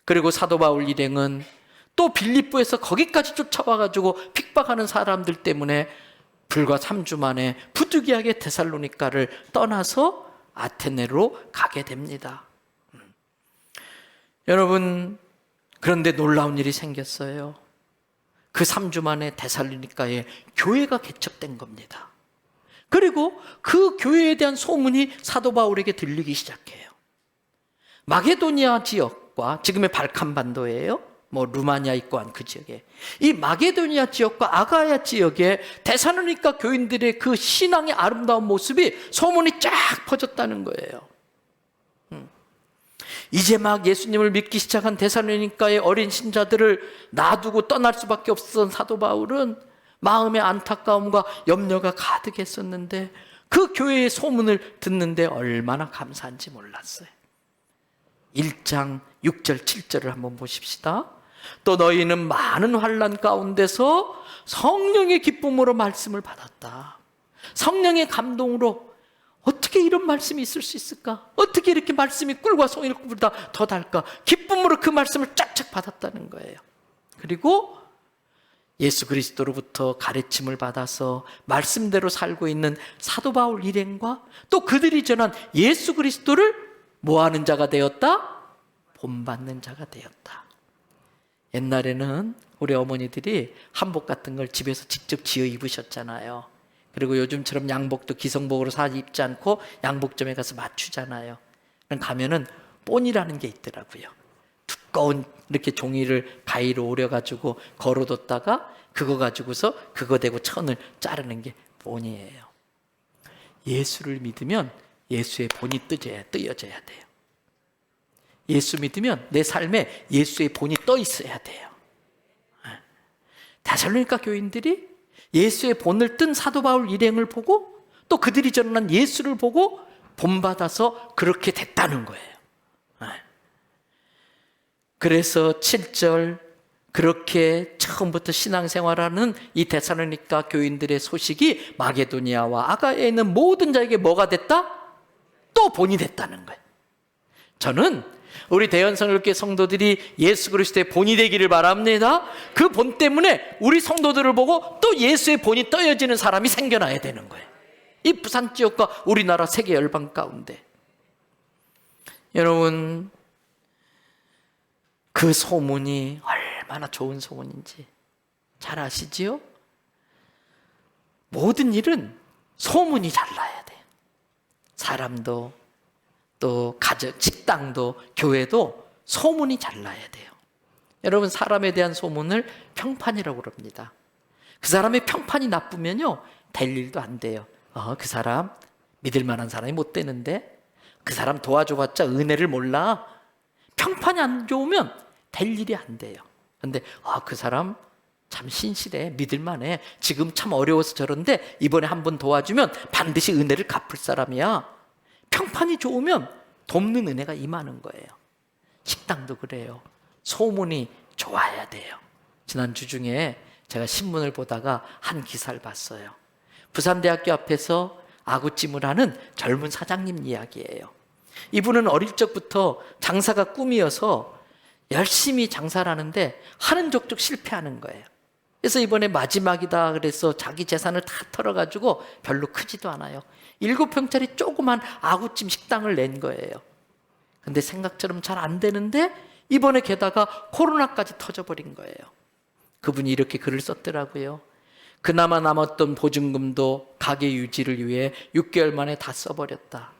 그리고 사도 바울 일행은 또 빌립보에서 거기까지 쫓아와가지고 핍박하는 사람들 때문에 불과 3주 만에 부득이하게 데살로니가를 떠나서 아테네로 가게 됩니다. 여러분, 그런데 놀라운 일이 생겼어요. 그 3주 만에 데살로니가에 교회가 개척된 겁니다. 그리고 그 교회에 대한 소문이 사도 바울에게 들리기 시작해요. 마게도니아 지역과 지금의 발칸반도예요. 루마니아 있고 한 그 지역에, 이 마게도니아 지역과 아가야 지역에 데살로니가 교인들의 그 신앙의 아름다운 모습이 소문이 쫙 퍼졌다는 거예요. 이제 막 예수님을 믿기 시작한 데살로니가의 어린 신자들을 놔두고 떠날 수밖에 없었던 사도 바울은 마음의 안타까움과 염려가 가득했었는데, 그 교회의 소문을 듣는데 얼마나 감사한지 몰랐어요. 1장 6절 7절을 한번 보십시다. 또 너희는 많은 환난 가운데서 성령의 기쁨으로 말씀을 받았다. 성령의 감동으로 어떻게 이런 말씀이 있을 수 있을까? 어떻게 이렇게 말씀이 꿀과 송이보다 더 달까? 기쁨으로 그 말씀을 쫙쫙 받았다는 거예요. 그리고 예수 그리스도로부터 가르침을 받아서 말씀대로 살고 있는 사도 바울 일행과 또 그들이 전한 예수 그리스도를 뭐하는 자가 되었다? 본받는 자가 되었다. 옛날에는 우리 어머니들이 한복 같은 걸 집에서 직접 지어 입으셨잖아요. 그리고 요즘처럼 양복도 기성복으로 사 입지 않고 양복점에 가서 맞추잖아요. 가면은 본이라는 게 있더라고요. 두꺼운 이렇게 종이를 가위로 오려가지고 걸어뒀다가 그거 가지고서 그거 대고 천을 자르는 게 본이에요. 예수를 믿으면 예수의 본이 뜨여져야 돼요. 예수 믿으면 내 삶에 예수의 본이 떠 있어야 돼요. 데살로니가 교인들이 예수의 본을 뜬 사도 바울 일행을 보고 또 그들이 전한 예수를 보고 본받아서 그렇게 됐다는 거예요. 그래서 7절, 그렇게 처음부터 신앙생활하는 이 데살로니가 교인들의 소식이 마게도니아와 아가야에 있는 모든 자에게 뭐가 됐다? 또 본이 됐다는 거예요. 저는 우리 대연성결교회 성도들이 예수 그리스도의 본이 되기를 바랍니다. 그 본 때문에 우리 성도들을 보고 또 예수의 본이 떠여지는 사람이 생겨나야 되는 거예요. 이 부산 지역과 우리나라 세계 열방 가운데. 여러분, 그 소문이 얼마나 좋은 소문인지 잘 아시지요? 모든 일은 소문이 잘 나야 돼요. 사람도 또 가정, 식당도 교회도 소문이 잘 나야 돼요. 여러분, 사람에 대한 소문을 평판이라고 그럽니다. 그 사람의 평판이 나쁘면요, 될 일도 안 돼요. 그 사람 믿을 만한 사람이 못 되는데, 그 사람 도와줘봤자 은혜를 몰라. 평판이 안 좋으면 될 일이 안 돼요. 근데 그 사람 참 신실해, 믿을 만해, 지금 참 어려워서 저런데 이번에 한번 도와주면 반드시 은혜를 갚을 사람이야. 평판이 좋으면 돕는 은혜가 임하는 거예요. 식당도 그래요. 소문이 좋아야 돼요. 지난주 중에 제가 신문을 보다가 한 기사를 봤어요. 부산대학교 앞에서 아구찜을 하는 젊은 사장님 이야기예요. 이분은 어릴 적부터 장사가 꿈이어서 열심히 장사를 하는데 하는 족족 실패하는 거예요. 그래서 이번에 마지막이다 그래서 자기 재산을 다 털어가지고 별로 크지도 않아요. 7평짜리 조그만 아구찜 식당을 낸 거예요. 근데 생각처럼 잘 안 되는데 이번에 게다가 코로나까지 터져버린 거예요. 그분이 이렇게 글을 썼더라고요. 그나마 남았던 보증금도 가게 유지를 위해 6개월 만에 다 써버렸다.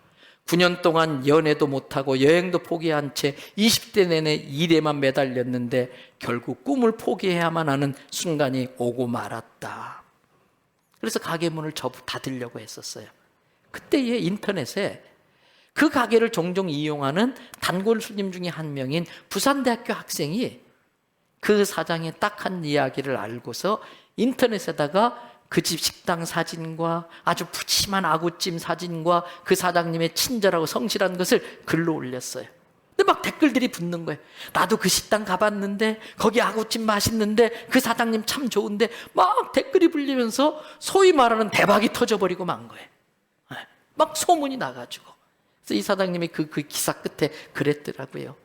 9년 동안 연애도 못하고 여행도 포기한 채 20대 내내 일에만 매달렸는데 결국 꿈을 포기해야만 하는 순간이 오고 말았다. 그래서 가게 문을 닫으려고 했었어요. 그때에 인터넷에 그 가게를 종종 이용하는 단골 손님 중에 한 명인 부산대학교 학생이 그 사장의 딱 한 이야기를 알고서 인터넷에다가 그 집 식당 사진과 아주 푸짐한 아구찜 사진과 그 사장님의 친절하고 성실한 것을 글로 올렸어요. 근데 막 댓글들이 붙는 거예요. 나도 그 식당 가봤는데 거기 아구찜 맛있는데 그 사장님 참 좋은데, 막 댓글이 불리면서 소위 말하는 대박이 터져버리고 만 거예요. 막 소문이 나가지고. 그래서 이 사장님이 그 기사 끝에 그랬더라고요.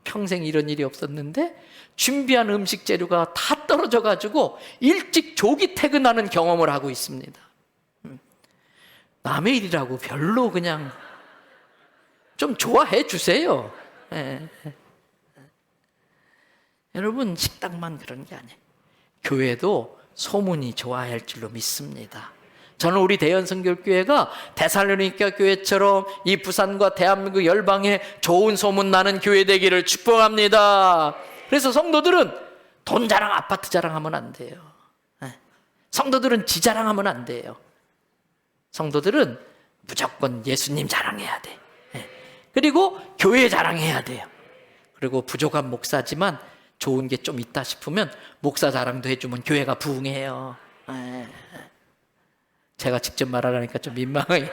평생 이런 일이 없었는데 준비한 음식 재료가 다 떨어져가지고 일찍 조기 퇴근하는 경험을 하고 있습니다. 남의 일이라고 별로 그냥 좀 좋아해 주세요. 여러분, 식당만 그런 게 아니에요. 교회도 소문이 좋아야 할 줄로 믿습니다. 저는 우리 대연성결교회가 데살로니가 교회처럼 이 부산과 대한민국 열방에 좋은 소문 나는 교회 되기를 축복합니다. 그래서 성도들은 돈 자랑, 아파트 자랑하면 안 돼요. 성도들은 지 자랑하면 안 돼요. 성도들은 무조건 예수님 자랑해야 돼. 그리고 교회 자랑해야 돼요. 그리고 부족한 목사지만 좋은 게 좀 있다 싶으면 목사 자랑도 해주면 교회가 부흥해요. 제가 직접 말하라니까 좀 민망해요.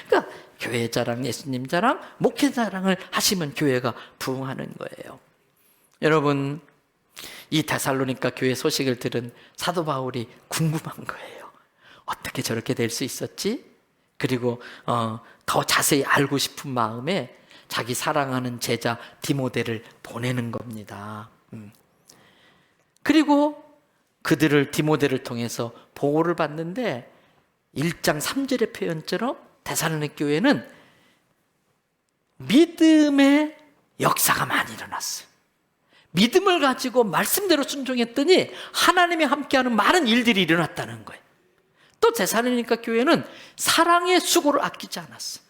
그러니까 교회 자랑, 예수님 자랑, 목회 자랑을 하시면 교회가 부흥하는 거예요. 여러분, 이 데살로니가 교회 소식을 들은 사도 바울이 궁금한 거예요. 어떻게 저렇게 될 수 있었지? 그리고 더 자세히 알고 싶은 마음에 자기 사랑하는 제자 디모데를 보내는 겁니다. 그리고 그들을, 디모데를 통해서 보호를 받는데 1장 3절의 표현처럼 데살로니가 교회는 믿음의 역사가 많이 일어났어요. 믿음을 가지고 말씀대로 순종했더니 하나님이 함께하는 많은 일들이 일어났다는 거예요. 또 데살로니가 교회는 사랑의 수고를 아끼지 않았어요.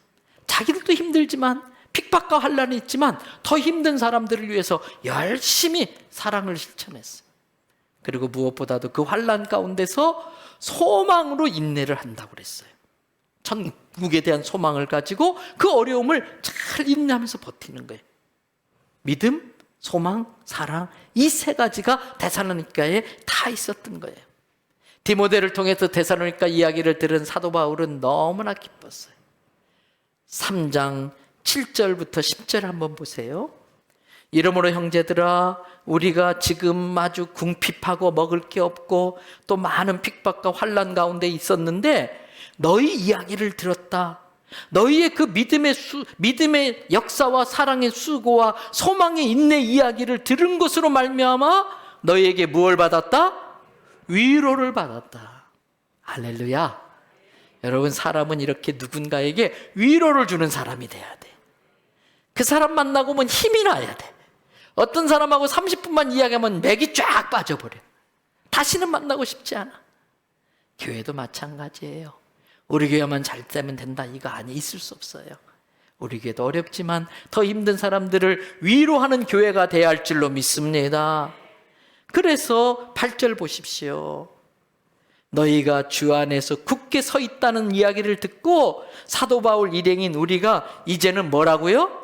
자기들도 힘들지만, 핍박과 환란이 있지만 더 힘든 사람들을 위해서 열심히 사랑을 실천했어요. 그리고 무엇보다도 그 환란 가운데서 소망으로 인내를 한다고 그랬어요. 천국에 대한 소망을 가지고 그 어려움을 잘 인내하면서 버티는 거예요. 믿음, 소망, 사랑, 이 세 가지가 데살로니가에 다 있었던 거예요. 디모데를 통해서 데살로니가 이야기를 들은 사도 바울은 너무나 기뻤어요. 3장 7절부터 10절 한번 보세요. 이러므로 형제들아, 우리가 지금 아주 궁핍하고 먹을 게 없고 또 많은 핍박과 환난 가운데 있었는데 너희 이야기를 들었다. 너희의 그 믿음의 역사와 사랑의 수고와 소망의 인내 이야기를 들은 것으로 말미암아 너희에게 무엇을 받았다? 위로를 받았다. 할렐루야. 여러분, 사람은 이렇게 누군가에게 위로를 주는 사람이 돼야 돼. 그 사람 만나고 오면 힘이 나야 돼. 어떤 사람하고 30분만 이야기하면 맥이 쫙 빠져버려. 다시는 만나고 싶지 않아. 교회도 마찬가지예요. 우리 교회만 잘 되면 된다, 이거 아니, 있을 수 없어요. 우리 교회도 어렵지만 더 힘든 사람들을 위로하는 교회가 돼야 할 줄로 믿습니다. 그래서 8절 보십시오. 너희가 주 안에서 굳게 서 있다는 이야기를 듣고 사도 바울 일행인 우리가 이제는 뭐라고요?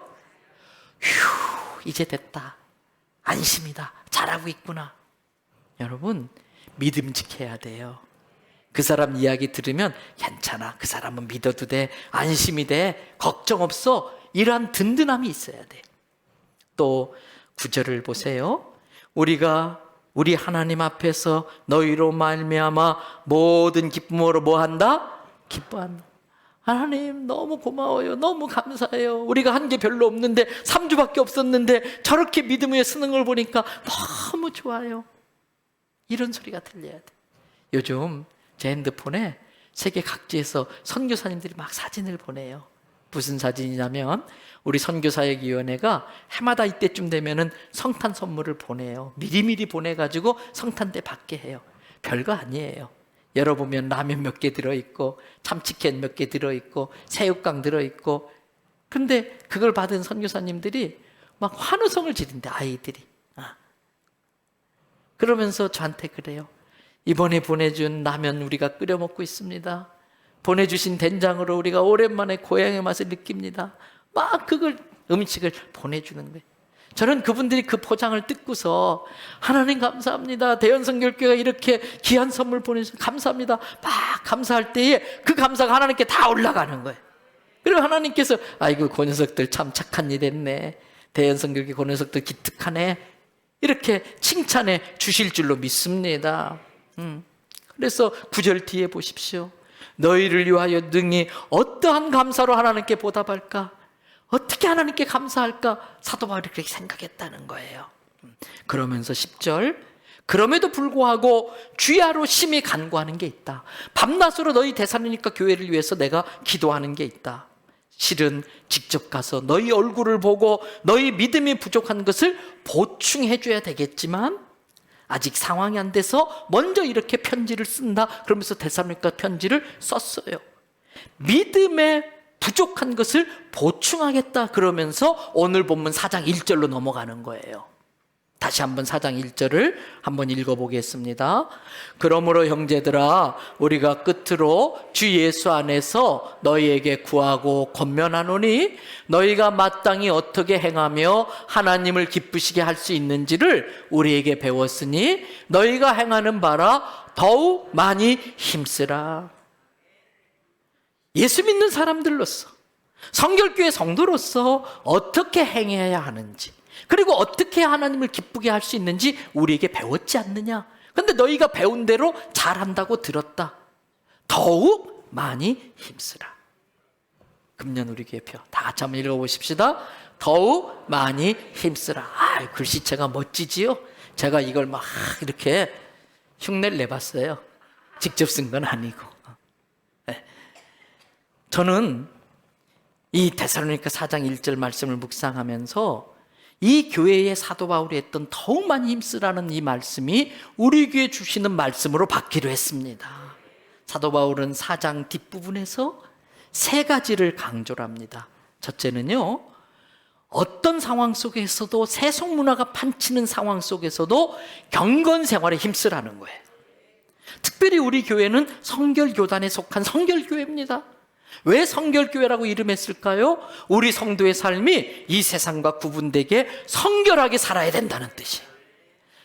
휴, 이제 됐다. 안심이다. 잘하고 있구나. 여러분, 믿음직해야 돼요. 그 사람 이야기 들으면 괜찮아. 그 사람은 믿어도 돼. 안심이 돼. 걱정 없어. 이러한 든든함이 있어야 돼. 또 9절을 보세요. 우리 하나님 앞에서 너희로 말미암아 모든 기쁨으로 뭐 한다? 기뻐한다. 하나님 너무 고마워요. 너무 감사해요. 우리가 한 게 별로 없는데 3주밖에 없었는데 저렇게 믿음의 쓰는 걸 보니까 너무 좋아요. 이런 소리가 들려야 돼. 요즘 제 핸드폰에 세계 각지에서 선교사님들이 막 사진을 보내요. 무슨 사진이냐면 우리 선교사역위원회가 해마다 이때쯤 되면은 성탄 선물을 보내요. 미리미리 보내가지고 성탄 때 받게 해요. 별거 아니에요. 열어보면 라면 몇 개 들어있고 참치캔 몇 개 들어있고 새우깡 들어있고, 근데 그걸 받은 선교사님들이 막 환호성을 지른대, 아이들이. 그러면서 저한테 그래요. 이번에 보내준 라면 우리가 끓여 먹고 있습니다. 보내주신 된장으로 우리가 오랜만에 고향의 맛을 느낍니다. 막 그걸, 음식을 보내주는 거예요. 저는 그분들이 그 포장을 뜯고서 하나님 감사합니다. 대연성결교회가 이렇게 귀한 선물 보내주셔서 감사합니다. 막 감사할 때에 그 감사가 하나님께 다 올라가는 거예요. 그리고 하나님께서 아이고 그 녀석들 참 착한 일 했네. 대연성결교회 그 녀석들 기특하네. 이렇게 칭찬해 주실 줄로 믿습니다. 그래서 9절 뒤에 보십시오. 너희를 위하여 능히 어떠한 감사로 하나님께 보답할까? 어떻게 하나님께 감사할까? 사도 바울이 그렇게 생각했다는 거예요. 그러면서 10절, 그럼에도 불구하고 주야로 심히 간구하는 게 있다. 밤낮으로 너희 데살로니가 교회를 위해서 내가 기도하는 게 있다. 실은 직접 가서 너희 얼굴을 보고 너희 믿음이 부족한 것을 보충해 줘야 되겠지만 아직 상황이 안 돼서 먼저 이렇게 편지를 쓴다. 그러면서 데살로니가 편지를 썼어요. 믿음에 부족한 것을 보충하겠다 그러면서 오늘 본문 4장 1절로 넘어가는 거예요. 다시 한번 4장 1절을 한번 읽어보겠습니다. 그러므로 형제들아 우리가 끝으로 주 예수 안에서 너희에게 구하고 권면하노니 너희가 마땅히 어떻게 행하며 하나님을 기쁘시게 할 수 있는지를 우리에게 배웠으니 너희가 행하는 바라 더욱 많이 힘쓰라. 예수 믿는 사람들로서 성결교회 성도로서 어떻게 행해야 하는지 그리고 어떻게 하나님을 기쁘게 할 수 있는지 우리에게 배웠지 않느냐. 그런데 너희가 배운 대로 잘한다고 들었다. 더욱 많이 힘쓰라. 금년 우리 교회표 다 같이 한번 읽어보십시다. 더욱 많이 힘쓰라. 글씨체가 멋지지요? 제가 이걸 막 이렇게 흉내를 내봤어요. 직접 쓴 건 아니고. 저는 이 데살로니가 4장 1절 말씀을 묵상하면서 이 교회의 사도 바울이 했던 더욱 많이 힘쓰라는 이 말씀이 우리 교회에 주시는 말씀으로 받기로 했습니다. 사도 바울은 4장 뒷부분에서 세 가지를 강조를 합니다. 첫째는요, 어떤 상황 속에서도 세속 문화가 판치는 상황 속에서도 경건 생활에 힘쓰라는 거예요. 특별히 우리 교회는 성결교단에 속한 성결교회입니다. 왜 성결교회라고 이름했을까요? 우리 성도의 삶이 이 세상과 구분되게 성결하게 살아야 된다는 뜻이에요.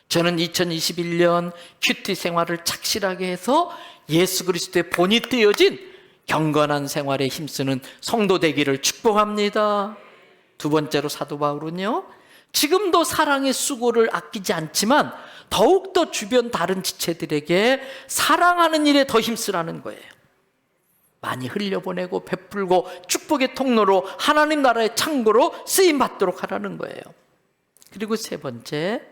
저는 2021년 큐티 생활을 착실하게 해서 예수 그리스도의 본이 떼어진 경건한 생활에 힘쓰는 성도 되기를 축복합니다. 두 번째로 사도 바울은요, 지금도 사랑의 수고를 아끼지 않지만 더욱더 주변 다른 지체들에게 사랑하는 일에 더 힘쓰라는 거예요. 많이 흘려보내고 베풀고 축복의 통로로 하나님 나라의 창고로 쓰임받도록 하라는 거예요. 그리고 세 번째,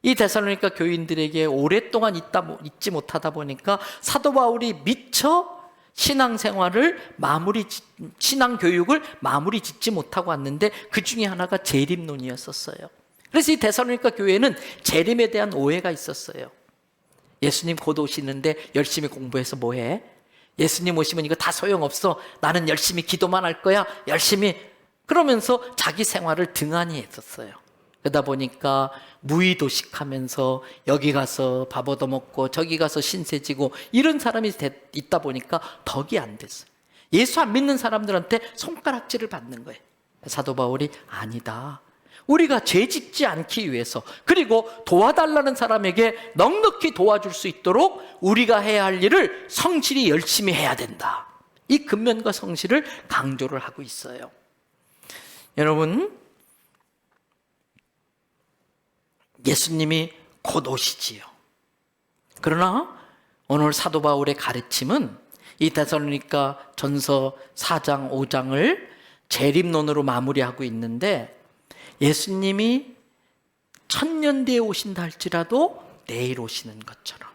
이 데살로니가 교인들에게 오랫동안 있지 못하다 보니까 사도 바울이 미처 신앙생활을 신앙교육을 마무리 짓지 못하고 왔는데 그 중에 하나가 재림론이었었어요. 그래서 이 데살로니가 교회는 재림에 대한 오해가 있었어요. 예수님 곧 오시는데 열심히 공부해서 뭐해? 예수님 오시면 이거 다 소용없어. 나는 열심히 기도만 할 거야. 열심히. 그러면서 자기 생활을 등한히 했었어요. 그러다 보니까 무의도식하면서 여기 가서 밥 얻어먹고 저기 가서 신세 지고 이런 사람이 있다 보니까 덕이 안 됐어요. 예수 안 믿는 사람들한테 손가락질을 받는 거예요. 사도 바울이 아니다. 우리가 죄 짓지 않기 위해서 그리고 도와달라는 사람에게 넉넉히 도와줄 수 있도록 우리가 해야 할 일을 성실히 열심히 해야 된다. 이 근면과 성실을 강조를 하고 있어요. 여러분, 예수님이 곧 오시지요. 그러나 오늘 사도 바울의 가르침은 이 데살로니가 전서 4장 5장을 재림론으로 마무리하고 있는데 예수님이 1000년 뒤에 오신다 할지라도 내일 오시는 것처럼,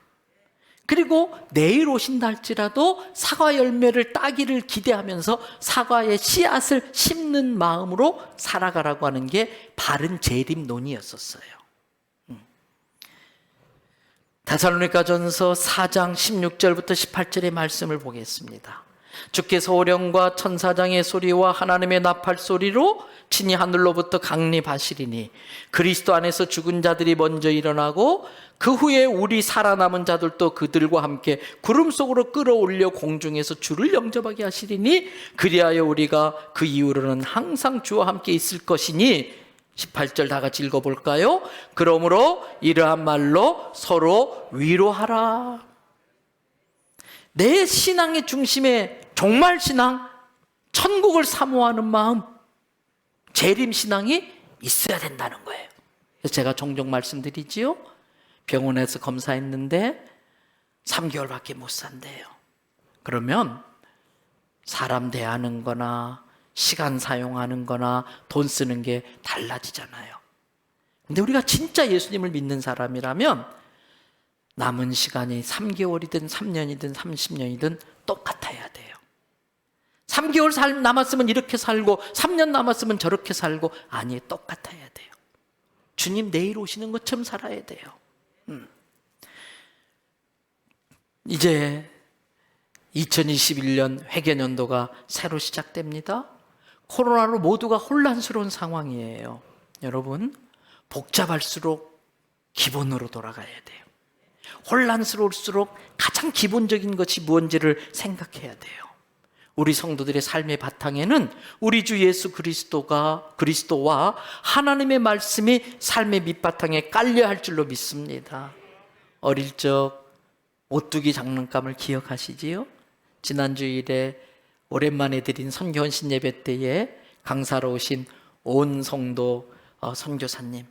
그리고 내일 오신다 할지라도 사과 열매를 따기를 기대하면서 사과의 씨앗을 심는 마음으로 살아가라고 하는 게 바른 재림론이었었어요. 데살로니가전서 4장 16절부터 18절의 말씀을 보겠습니다. 주께서 오령과 천사장의 소리와 하나님의 나팔 소리로 친히 하늘로부터 강림하시리니 그리스도 안에서 죽은 자들이 먼저 일어나고 그 후에 우리 살아남은 자들도 그들과 함께 구름 속으로 끌어올려 공중에서 주를 영접하게 하시리니 그리하여 우리가 그 이후로는 항상 주와 함께 있을 것이니 18절 다 같이 읽어볼까요? 그러므로 이러한 말로 서로 위로하라. 내 신앙의 중심에 종말 신앙, 천국을 사모하는 마음, 재림 신앙이 있어야 된다는 거예요. 그래서 제가 종종 말씀드리지요. 병원에서 검사했는데 3개월밖에 못 산대요. 그러면 사람 대하는 거나 시간 사용하는 거나 돈 쓰는 게 달라지잖아요. 근데 우리가 진짜 예수님을 믿는 사람이라면 남은 시간이 3개월이든 3년이든 30년이든 똑같아야 돼요. 3개월 남았으면 이렇게 살고 3년 남았으면 저렇게 살고, 아니, 똑같아야 돼요. 주님 내일 오시는 것처럼 살아야 돼요. 이제 2021년 회계년도가 새로 시작됩니다. 코로나로 모두가 혼란스러운 상황이에요. 여러분, 복잡할수록 기본으로 돌아가야 돼요. 혼란스러울수록 가장 기본적인 것이 무엇인지를 생각해야 돼요. 우리 성도들의 삶의 바탕에는 우리 주 예수 그리스도와 하나님의 말씀이 삶의 밑바탕에 깔려야 할 줄로 믿습니다. 어릴 적 오뚜기 장난감을 기억하시지요? 지난주일에 오랜만에 드린 선교헌신 예배 때에 강사로 오신 온 성도 선교사님,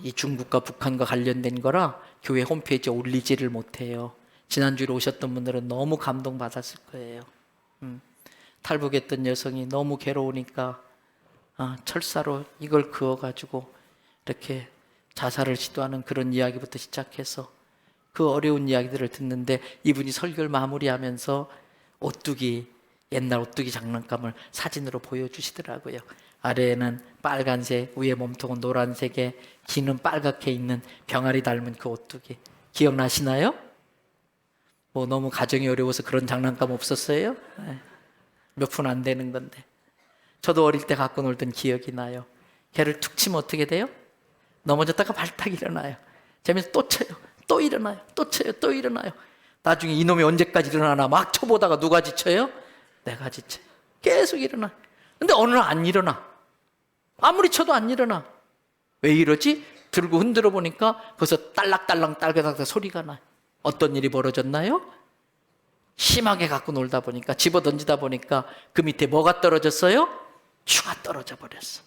이 중국과 북한과 관련된 거라 교회 홈페이지에 올리지를 못해요. 지난주에 오셨던 분들은 너무 감동받았을 거예요. 탈북했던 여성이 너무 괴로우니까 철사로 이걸 그어가지고 이렇게 자살을 시도하는 그런 이야기부터 시작해서 그 어려운 이야기들을 듣는데, 이분이 설교를 마무리하면서 옛날 오뚜기 장난감을 사진으로 보여주시더라고요. 아래에는 빨간색, 위에 몸통은 노란색에 귀는 빨갛게 있는 병아리 닮은 그 오뚜기. 기억나시나요? 뭐 너무 가정이 어려워서 그런 장난감 없었어요? 몇 푼 안 되는 건데. 저도 어릴 때 갖고 놀던 기억이 나요. 걔를 툭 치면 어떻게 돼요? 넘어졌다가 발탁 일어나요. 재면서 또 쳐요. 또 일어나요. 또 쳐요. 또 일어나요. 나중에 이놈이 언제까지 일어나나 막 쳐보다가 누가 지쳐요? 내가 지쳐요. 계속 일어나. 근데 어느 날 안 일어나. 아무리 쳐도 안 일어나. 왜 이러지? 들고 흔들어 보니까 거기서 딸락딸락 딸그닥 소리가 나요. 어떤 일이 벌어졌나요? 심하게 갖고 놀다 보니까, 집어 던지다 보니까 그 밑에 뭐가 떨어졌어요? 추가 떨어져 버렸어.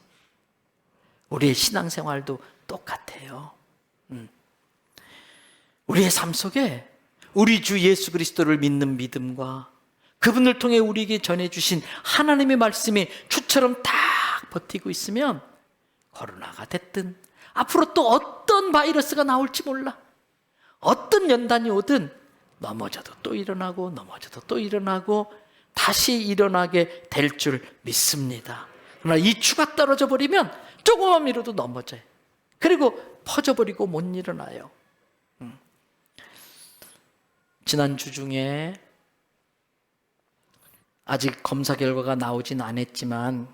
우리의 신앙생활도 똑같아요. 우리의 삶 속에 우리 주 예수 그리스도를 믿는 믿음과 그분을 통해 우리에게 전해주신 하나님의 말씀이 추처럼 딱 버티고 있으면, 코로나가 됐든 앞으로 또 어떤 바이러스가 나올지 몰라, 어떤 연단이 오든 넘어져도 또 일어나고 넘어져도 또 일어나고 다시 일어나게 될 줄 믿습니다. 그러나 이 추가 떨어져 버리면 조금만 미뤄도 넘어져요. 그리고 퍼져버리고 못 일어나요. 지난주 중에 아직 검사 결과가 나오진 않았지만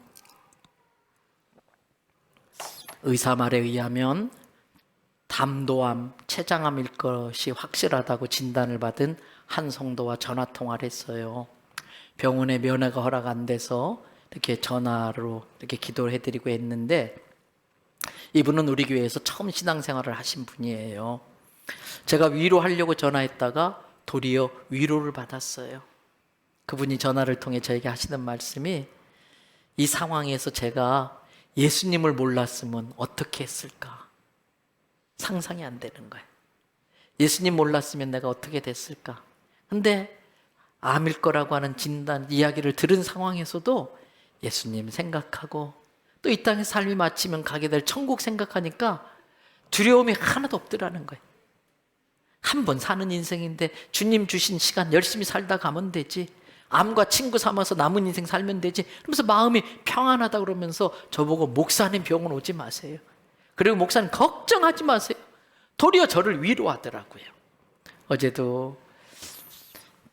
의사 말에 의하면 담도암, 췌장암일 것이 확실하다고 진단을 받은 한 성도와 전화 통화를 했어요. 병원에 면회가 허락 안 돼서 이렇게 전화로 이렇게 기도를 해드리고 했는데, 이분은 우리 교회에서 처음 신앙생활을 하신 분이에요. 제가 위로하려고 전화했다가 도리어 위로를 받았어요. 그분이 전화를 통해 저에게 하시는 말씀이, 이 상황에서 제가 예수님을 몰랐으면 어떻게 했을까? 상상이 안 되는 거예요. 예수님 몰랐으면 내가 어떻게 됐을까? 근데 암일 거라고 하는 진단 이야기를 들은 상황에서도 예수님 생각하고 또 이 땅에 삶이 마치면 가게 될 천국 생각하니까 두려움이 하나도 없더라는 거예요. 한 번 사는 인생인데 주님 주신 시간 열심히 살다 가면 되지, 암과 친구 삼아서 남은 인생 살면 되지, 그러면서 마음이 평안하다 그러면서 저보고 목사님 병원 오지 마세요. 그리고 목사님 걱정하지 마세요. 도리어 저를 위로하더라고요. 어제도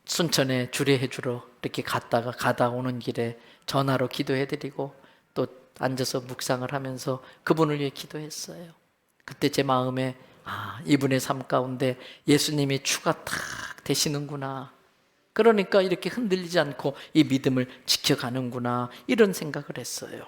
순천에 주례해 주러 이렇게 가다 오는 길에 전화로 기도해드리고 또 앉아서 묵상을 하면서 그분을 위해 기도했어요. 그때 제 마음에 이분의 삶 가운데 예수님이 추가 탁 되시는구나, 그러니까 이렇게 흔들리지 않고 이 믿음을 지켜가는구나, 이런 생각을 했어요.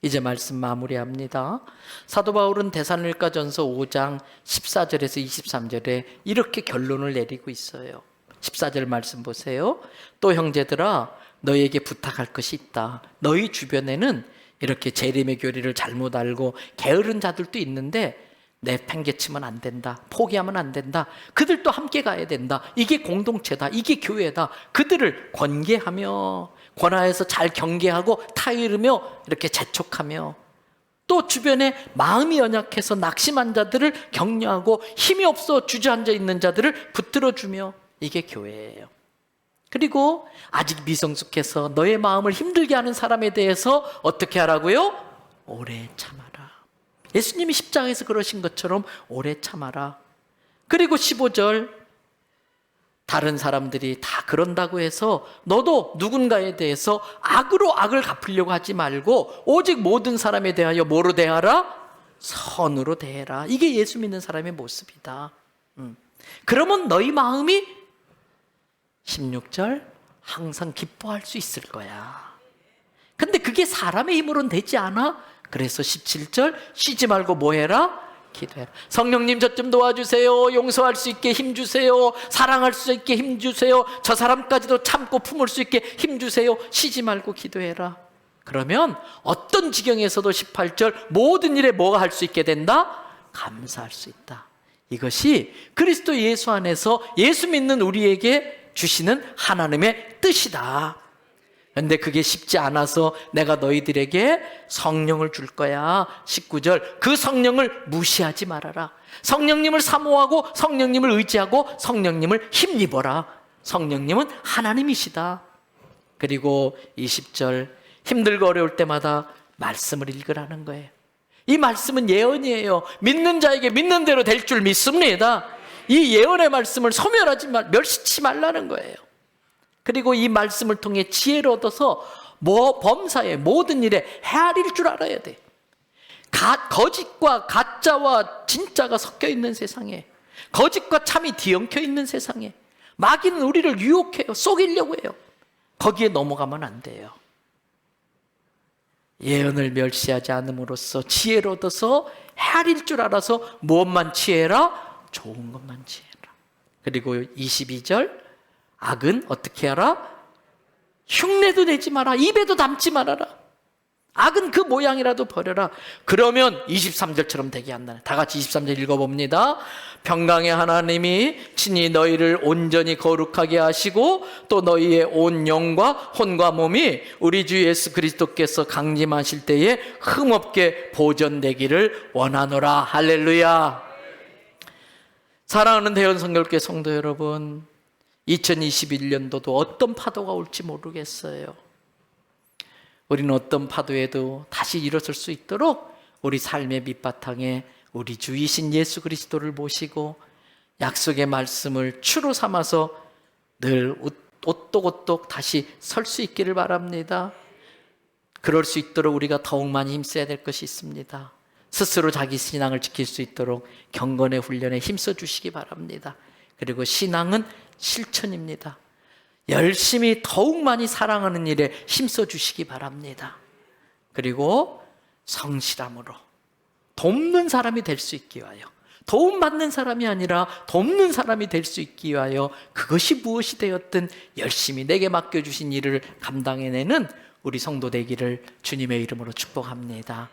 이제 말씀 마무리합니다. 사도 바울은 데살로니가전서 5장 14절에서 23절에 이렇게 결론을 내리고 있어요. 14절 말씀 보세요. 또 형제들아, 너희에게 부탁할 것이 있다. 너희 주변에는 이렇게 재림의 교리를 잘못 알고 게으른 자들도 있는데 내팽개치면 안 된다. 포기하면 안 된다. 그들도 함께 가야 된다. 이게 공동체다. 이게 교회다. 그들을 권계하며 권하여서 잘 경계하고 타이르며 이렇게 재촉하며, 또 주변에 마음이 연약해서 낙심한 자들을 격려하고 힘이 없어 주저앉아 있는 자들을 붙들어주며, 이게 교회예요. 그리고 아직 미성숙해서 너의 마음을 힘들게 하는 사람에 대해서 어떻게 하라고요? 오래 참아라. 예수님이 십자가에서 그러신 것처럼 오래 참아라. 그리고 15절, 다른 사람들이 다 그런다고 해서 너도 누군가에 대해서 악으로 악을 갚으려고 하지 말고 오직 모든 사람에 대하여 뭐로 대하라? 선으로 대해라. 이게 예수 믿는 사람의 모습이다. 그러면 너희 마음이 16절 항상 기뻐할 수 있을 거야. 근데 그게 사람의 힘으로는 되지 않아. 그래서 17절 쉬지 말고 뭐 해라? 기도해라. 성령님 저 좀 도와주세요. 용서할 수 있게 힘주세요. 사랑할 수 있게 힘주세요. 저 사람까지도 참고 품을 수 있게 힘주세요. 쉬지 말고 기도해라. 그러면 어떤 지경에서도 18절 모든 일에 뭐가 할 수 있게 된다? 감사할 수 있다. 이것이 그리스도 예수 안에서 예수 믿는 우리에게 주시는 하나님의 뜻이다. 그런데 그게 쉽지 않아서 내가 너희들에게 성령을 줄 거야. 19절 그 성령을 무시하지 말아라. 성령님을 사모하고 성령님을 의지하고 성령님을 힘입어라. 성령님은 하나님이시다. 그리고 20절 힘들고 어려울 때마다 말씀을 읽으라는 거예요. 이 말씀은 예언이에요. 믿는 자에게 믿는 대로 될 줄 믿습니다. 이 예언의 말씀을 소멸하지 멸시치 말라는 거예요. 그리고 이 말씀을 통해 지혜를 얻어서 범사의 모든 일에 헤아릴 줄 알아야 돼. 거짓과 가짜와 진짜가 섞여 있는 세상에, 거짓과 참이 뒤엉켜 있는 세상에 마귀는 우리를 유혹해요. 속이려고 해요. 거기에 넘어가면 안 돼요. 예언을 멸시하지 않음으로써 지혜를 얻어서 헤아릴 줄 알아서 무엇만 취해라? 좋은 것만 취해라. 그리고 22절 악은 어떻게 하라? 흉내도 내지 마라. 입에도 담지 말아라. 악은 그 모양이라도 버려라. 그러면 23절처럼 되게 한다. 다 같이 23절 읽어봅니다. 평강의 하나님이 친히 너희를 온전히 거룩하게 하시고 또 너희의 온 영과 혼과 몸이 우리 주 예수 그리스도께서 강림하실 때에 흠없게 보존되기를 원하노라. 할렐루야. 사랑하는 대연성결교회 성도 여러분, 2021년도도 어떤 파도가 올지 모르겠어요. 우리는 어떤 파도에도 다시 일어설 수 있도록 우리 삶의 밑바탕에 우리 주이신 예수 그리스도를 모시고 약속의 말씀을 추로 삼아서 늘 오똑오똑 다시 설 수 있기를 바랍니다. 그럴 수 있도록 우리가 더욱 많이 힘써야 될 것이 있습니다. 스스로 자기 신앙을 지킬 수 있도록 경건의 훈련에 힘써 주시기 바랍니다. 그리고 신앙은 실천입니다. 열심히 더욱 많이 사랑하는 일에 힘써 주시기 바랍니다. 그리고 성실함으로 돕는 사람이 될 수 있기 위하여, 도움받는 사람이 아니라 돕는 사람이 될 수 있기 위하여 그것이 무엇이 되었든 열심히 내게 맡겨주신 일을 감당해내는 우리 성도 되기를 주님의 이름으로 축복합니다.